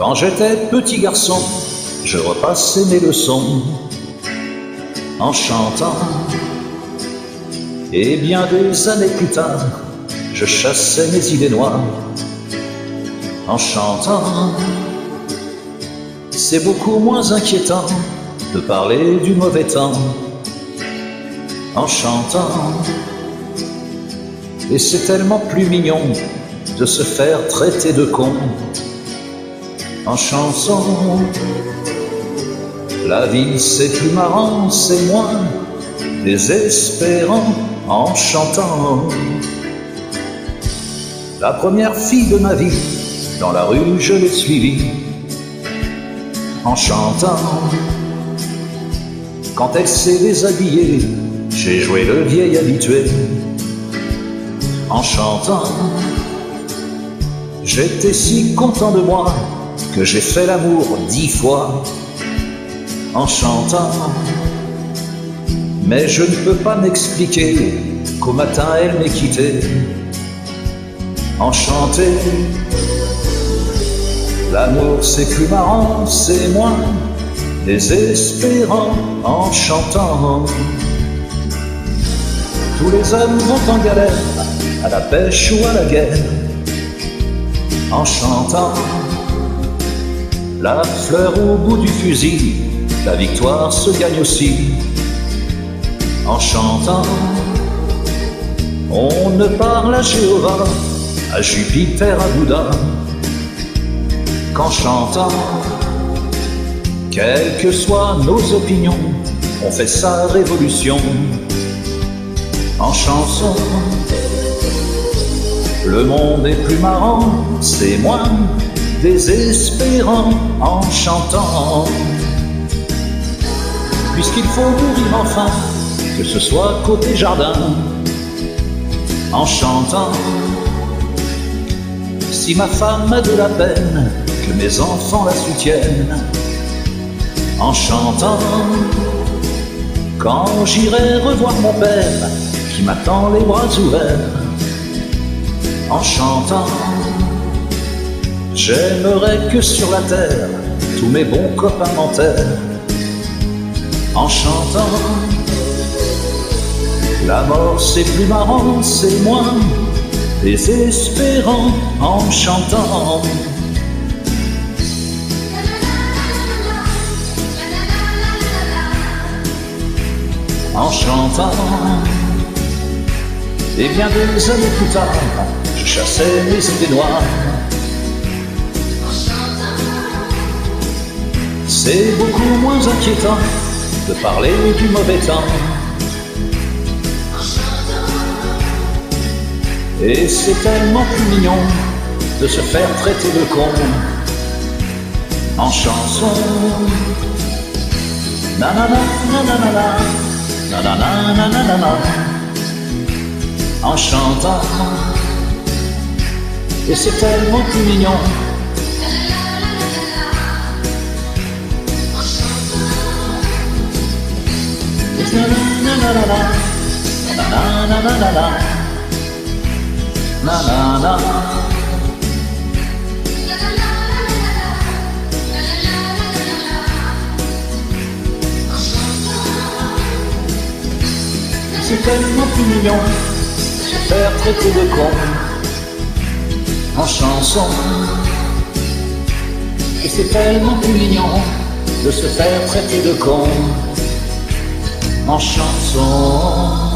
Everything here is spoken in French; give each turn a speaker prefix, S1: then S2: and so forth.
S1: Quand j'étais petit garçon, je repassais mes leçons en chantant. Et bien des années plus tard, je chassais mes idées noires en chantant. C'est beaucoup moins inquiétant de parler du mauvais temps en chantant. Et c'est tellement plus mignon de se faire traiter de con en chanson. La vie c'est plus marrant, c'est moins désespérant en chantant. La première fille de ma vie, dans la rue je l'ai suivie en chantant. Quand elle s'est déshabillée, j'ai joué le vieil habitué en chantant. J'étais si content de moi que j'ai fait l'amour 10 fois en chantant. Mais je ne peux pas m'expliquer qu'au matin elle m'ait quitté enchanté. L'amour c'est plus marrant, c'est moins désespérant en chantant. Tous les hommes vont en galère, à la pêche ou à la guerre, en chantant. La fleur au bout du fusil, la victoire se gagne aussi en chantant. On ne parle à Jéhovah, à Jupiter, à Bouddha qu'en chantant. Quelles que soient nos opinions, on fait sa révolution en chanson. Le monde est plus marrant, c'est moins désespérant en chantant. Puisqu'il faut mourir enfin, que ce soit côté jardin, en chantant. Si ma femme a de la peine, que mes enfants la soutiennent, en chantant. Quand j'irai revoir mon père, qui m'attend les bras ouverts, en chantant. J'aimerais que sur la terre, tous mes bons copains m'enterrent, en chantant. La mort c'est plus marrant, c'est moins désespérant en chantant. En chantant. Et bien des années plus tard, je chassais mes idées noires. C'est beaucoup moins inquiétant de parler du mauvais temps. Et c'est tellement plus mignon de se faire traiter de con en chanson. Nanana, nanana, nanana, nanana, en chantant. Et c'est tellement plus mignon c'est tellement plus mignon de se faire traiter de con en chanson. Et c'est tellement plus mignon de se faire traiter de con en chanson.